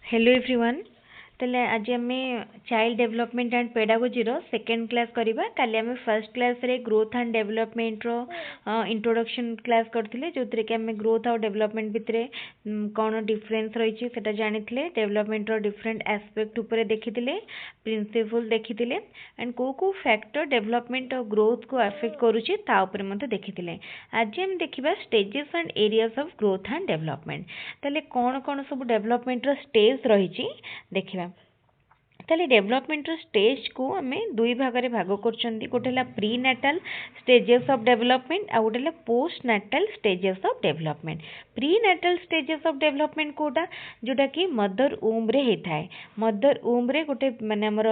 Hello everyone. तेले आज आम child development and pedagogy second class करवा। काली आम फर्स्ट क्लास रे ग्रोथ एंड डेवलपमेंट रो इंट्रोडक्शन क्लास करथिले, जो कि आम ग्रोथ और डेवलपमेंट भितर कौन डिफरेन्स रही है जानी। डेवलपमेंट रो डिफरेंट एस्पेक्ट उपरे देखिथिले, प्रिंसिपल देखिथिले एंड को फैक्टर डेवलपमेंट और ग्रोथ को अफेक्ट करूची ता उपरे मते देखिथिले। आज हम देखिबा stages and areas of growth and development. ताले कौन कौन सब डेवलपमेंट रो स्टेज रही देखिबा। ताले डेवलपमेंट स्टेज को आम दुई भाग में भाग कर, गोटे prenatal stages of development आ गोटे postnatal stages of development. Prenatal stages of development कोटा जोटा कि मदर ऊम रे होता है। मदर ऊम रे गोटे माने हमर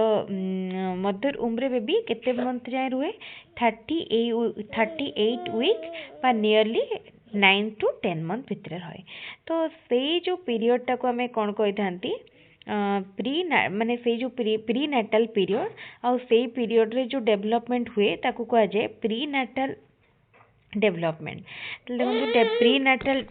मदर ऊम रे बेबी केते मंथ जाए रुहे, 38 वीक बा नियरली 9 to 10 मंथ भितर रहे। तो से जो पीरियड टाको आम कौन कही था प्री माने से जो प्री नाटाल पीरियड आउ से पीरियड रे जो डेवलपमेंट हुए ताकू कहा जाए प्री नाटाल डेवलपमेंट। देखो प्री नाटाल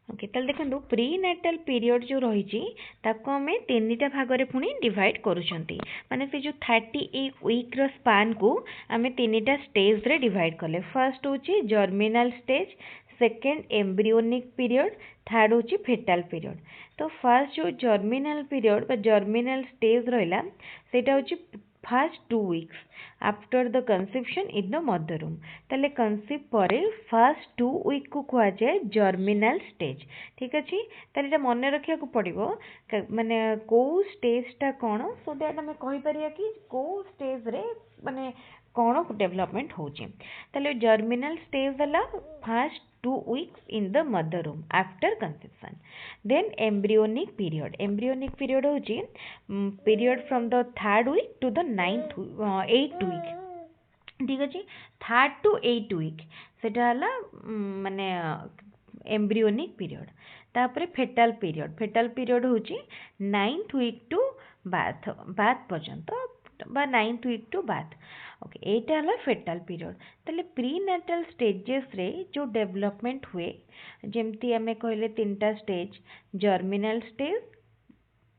ओके, ताल देखो प्री नाटाल पीरियड जो रही आम तीन टा भाग में पुणी डिवाइड करुँच। माने से जो 38 वीक स्पान को आम तीन टा स्टेज रे डिवाइड कले। फर्स्ट हूँ germinal stage, second embryonic period, third हूँ फेटाल पीरियड। तो फर्स्ट जो जर्मिनाल पीरियड बा जर्मिनाल स्टेज रहा सेटा हूँ first 2 weeks after the conception in the mother room. ताले कंसीव पर फर्स्ट 2 वीक को कह जाए जर्मिनाल स्टेज। ठीक अच्छे, ताले मन रखा पड़ो माने को स्टेजटा कौन, सो दैट आम कहीपर कि को स्टेज रे माने कौन डेवलपमेंट होची। ताले जर्मिनाल स्टेज है first 2 weeks in the mother womb after conception. Then embryonic period. Embryonic period होची period from the 3rd week to the 8th week। ठीक अच्छे, 3rd to 8th week सेटा हला माने एम्ब्रियोनिक पीरियड। तापर फेटाल पीरियड। फेटाल पीरियड होची 9th week to bath पर्यंत बा 9th week to bath. Okay, एटा हला फेटाल पीरियड। ताले प्री नाटाल स्टेजेस रे जो डेवलपमेंट हुए जेमती आमे कहले तीन टा stage, germinal stage,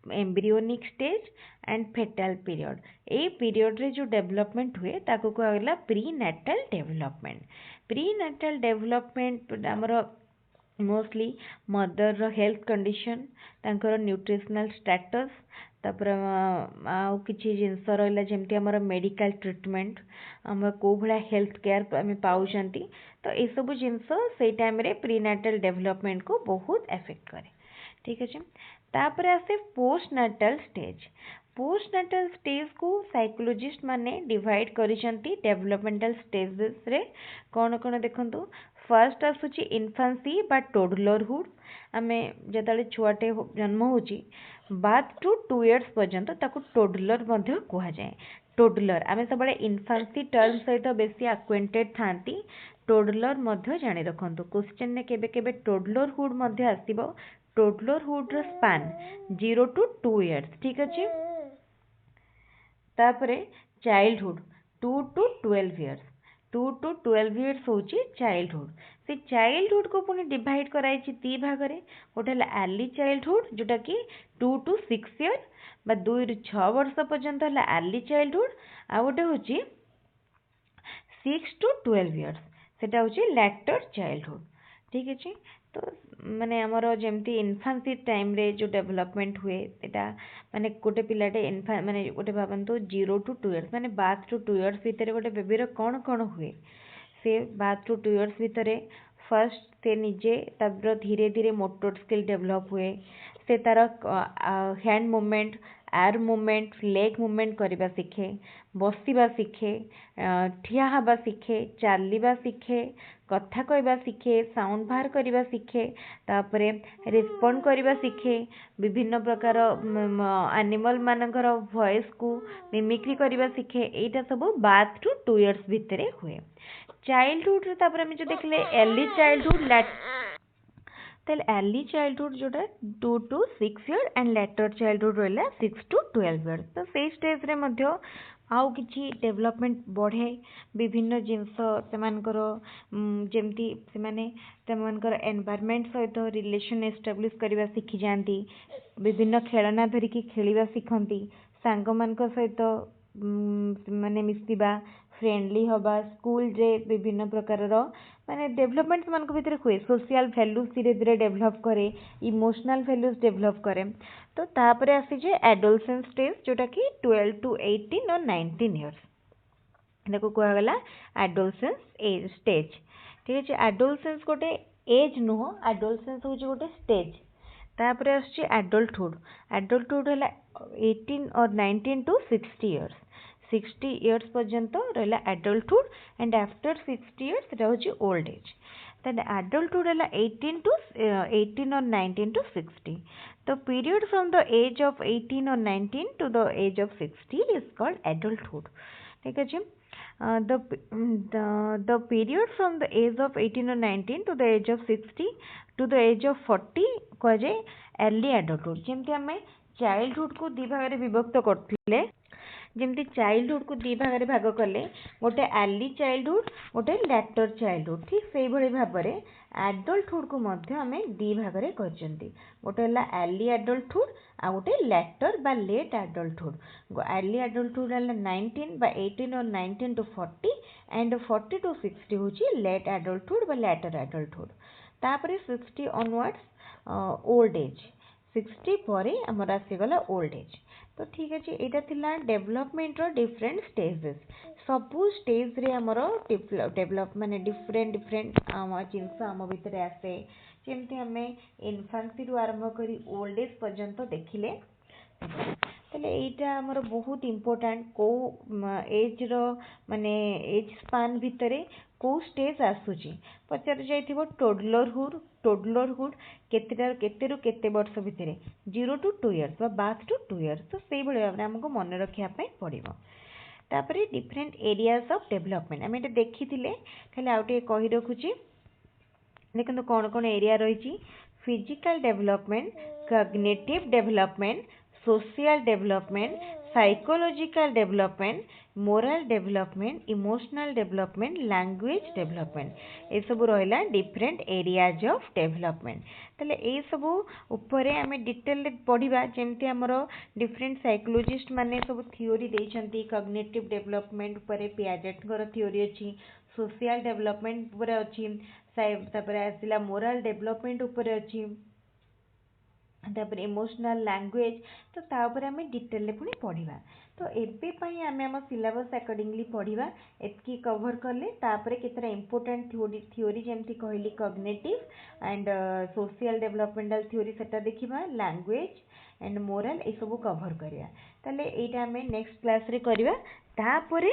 embryonic stage and foetal period. ए पीरियड रे जो डेवलपमेंट हुए ताको कहला prenatal development. Prenatal development आमर मोस्टली मदर रो हेल्थ कंडीशन, तांकर न्यूट्रिशनल स्टेटस, तापर आउ किछि जिनस रहिला जेमती हमर मेडिकल ट्रीटमेंट, हम को भला हेल्थ केयर आम पाउछंती। तो ये सब जिनस से टाइम रे प्रीनाटाल डेवलपमेंट को बहुत एफेक्ट करे। ठीक अच्छे, तापर आसे post natal stage. Post natal stage को साइकोलॉजिस्ट माने डिवाइड करिसंती डेवलपमेंटल स्टेजेस रे कौन कौन देखंतु। फर्स्ट आसुची इन्फांसी बा टोडलरहुड। आमे जतले छुआटे जन्म होची बाथ टू 2 years पर्यंत ताको टोडलर मध्य कहा जाए। टोडलर आमे सब इन्फांसी टर्म सहित बेसी एक्वेंटेड थांती, टोडलर मध्य जानी रखंतु। क्वेश्चन ने केबे केबे टोडलरहुड मध्य आसीबो। टोडलरहुड रो स्पान 0 to 2 years। ठीक अच्छे, तापरे childhood 2 to 12 years। 2 to 12 years होची चाइल्डहुड। से चाइल्डहुड को पुणी डिवाइड कराई दी भाग में। गोटे अर्ली चाइल्डहुड जोटा कि 2 to 6 years बा 2 ରୁ 6 वर्ष पर्यंत है अर्ली चाइल्डहुड। आ गोटे हूँ 6 to 12 years सेटा हूँ लैटर चाइल्डहुड। ठीक अच्छे, तो माने आमर जमती इन्फांसी टाइम रे जो डेवलपमेंट हुए सेटा माने गोटे पिलाटे माने गोटे भावतु 0 to 2 years माने बाथ टू 2 years भितर गोटे बेबीर कौन कौन हुए। से बाथ टू 2 years भितर फर्स्ट से निजे तार धीरे धीरे मोटर स्किल डेवलप हुए। से तार hand movement, arm movement, leg movement करवा शिखे, बसवा शिखे, ठिया हवा शिखे, चलवा शिखे, कथा कहवा शिखे, साउंड बाहर करवा शिखे, तापरे रिस्पोंड करवा शिखे, विभिन्न प्रकार एनिमल मानकर वॉइस को मिमिक्री करवा शिखे। एटा सब बाथ टू 2 years भितर हुए। चाइल्डहुड आम जो देखले अर्ली चाइल्डहुड अर्ली चाइल्डहुड जोटा 2 to 6 years and later childhood रहा 6 to 12 years। तो से स्टेज रे मध्य आउ किछि डेवलपमेंट बढ़े विभिन्न जिनस सेमानकर जेमती सेमाने सेमानकर एनवायरनमेंट सहित रिलेशन एस्टाब्लिश करबा सीखि जांती विभिन्न खेलना धरिकी खेलिबा शिखंती सांग मानक सहित माने मिसिबा फ्रेंडली हवा स्कूल रे विभिन्न प्रकार रो माने डेवलपमेंट मानक भितर हुए सोशल वैल्यूज धीरे धीरे डेवलप करे इमोशनल वैल्यूज डेवलप करे तो तापरे आसी जे एडोलसेंस स्टेज जोटा कि 12 टू 18 और 19 इयर्स देखो कह गला एडोलसेंस एज स्टेज ठीक अछि एडोलसेंस गोटे एज नुह एडोलसेंस होची गोटे स्टेज तापरे आसी एडल्टहुड एडल्टहुड हला 18 और 19 टू 60 इयर्स 60 इयर्स पर्यंत रहा एडल्टहुड एंड आफ्टर 60 इयर्स रही ओल्ड एज then adulthood है 18 to 18 or 19 to 60 the period from the age of 18 or 19 to the age of 60 is called adulthood ठीक है जी the period from the age of 18 or 19 to the age of 60 to the age of 40 कह जाए early adulthood जेमती हमें childhood को दी भाग में विभक्त करथिले जेमती चाइल्डहुड को दी भाग में भाग कले गोटे अर्ली चाइल्डहुड गोटे लेटर चाइल्डहुड ठीक से भली भाव में एडल्टहुड को मध्य हमें दी भाग में करचंती गोटे हला अर्ली एडल्टहुड आ गोटे लेटर बा लेट एडल्टहुड अर्ली एडल्टहुड हला 19 बा 18 और 19 टू 40 एंड 40 टू 60 होची लेट एडल्टहुड बा लेटर एडल्टहुड तापरे 60 ऑनवर्ड्स ओल्ड एज 60 परे हमर आसीगला ओल्ड एज तो ठीक अच्छे यहाँ थिला डेवलपमेंट रो डिफरेंट स्टेजेस सबू स्टेज रे हमर डेवलप माने डिफरेंट डिफरेंट जिनस आम भितर आसे जमती आम इनफांसी रु आरंभ करी ओल्ड एज पर्यंत देखिले ताले एटा हमर बहुत इम्पोर्टेंट को एज रो माने एज स्पान भितरे को स्टेज आसुची पचार जाइथिबो टोडलरहुड केतेरु केते वर्ष भितरे 0 to 2 years birth to 2 years तो सेही भली भाबरे हमको मन रखिया पई पड़िबो तापरे डिफरेंट एरियाज ऑफ डेवलपमेंट हम एटा देखिथिले खाली आउटे कहि रखुची देखंतु कोन कोन एरिया रहिची physical development cognitive development social development psychological development moral development emotional development language development ये सब रहा डिफरेंट एरियाज ऑफ डेवलपमेंट ताले ये सब उपरे आमे डिटेल पढ़िबा जेमती हमरो डिफरेंट साइकोलॉजिस्ट माने सब थ्योरी देइछंती कॉग्निटिव डेवलपमेंट उपरे पियाजेट गर थ्योरी अछि सोशल डेवलपमेंट उपरे अछि तापरे आसिला मोरल डेवलपमेंट उपरे अछि तापर इमोशनल लैंग्वेज तो तापर आम डिटेल पुणी पढ़ा तो एबे आम आम सिलेबस अकॉर्डिंगली पढ़ा एतकी कवर कले तापर केतरा इंपोर्टेंट थ्योरी जमती कहली cognitive and social developmental theory सेटा देखिबा लैंग्वेज एंड मोरल ए सब कवर करिया ताले एटा आम नेक्स्ट क्लास रे करिबा तापरे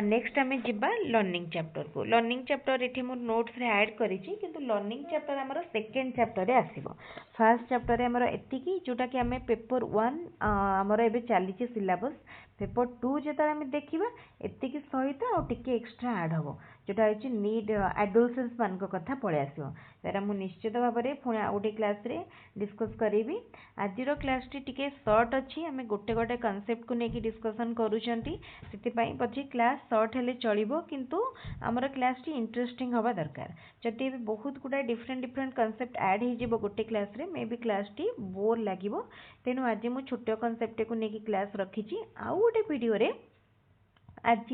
नेक्स्ट आम जिबा लर्निंग चैप्टर को लर्निंग चैप्टर एठी मो नोट्स रे ऐड करिछि किंतु लर्निंग चैप्टर हमर सेकंड चैप्टर रे आसीबो फर्स्ट चैप्टर रे हमर एतिकी जोटा कि आम पेपर 1 हमर एबे चलीछि सिलेबस पेपर 2 जेता आम देखिबा एतिकी सहित आ टिके एक्स्ट्रा ऐड हबो जोटा होछि नीड एडोलसेंस मान को कथा पळे आसीबो तेरा मु निश्चित भाव में पुणी आ गोटे क्लास रे डिस्कस करेबी आजिर क्लास टी टिके शॉर्ट अच्छी आम गोटे गोटे कॉन्सेप्ट को लेकिन डिस्कसन करूछंती सेतिपई पछी क्लास शॉर्ट हेले चलिबो किंतु हमर क्लास टी इंटरेस्टिंग हवा दरकार जति बहुत गुडा डिफरेंट डिफरेंट कॉन्सेप्ट ऐड हो जिवो गोटे क्लास रे मे बी क्लास टी बोर लागिवो तेनु आज मु छोटो कॉन्सेप्ट को लेकिन क्लास रखिछि आ गोटे वीडियो रे आज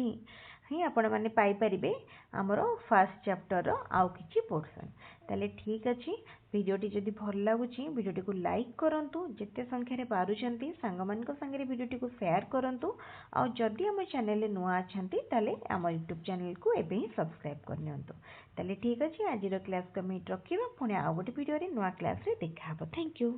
ही आपण माने पाई परिबे हमरो फर्स्ट चैप्टर रो आउ किछि पोर्शन ताले ठीक अछि वीडियोटी जदि भल लागुछि वीडियोटी को लाइक करंतु जेते संख्या रे पारुचंती सांग मान को संगे रे वीडियोटी को शेयर करंतु आ जदि हम चैनल रे नुआ अछंती ताले हम YouTube चैनल को एबे ही सब्सक्राइब करनियंतु ताले ठीक अछि आजिरो क्लास कमिट रखिबा पुणी आ गोटे वीडियो रे नुआ क्लास रे देखा हबो थैंक यू।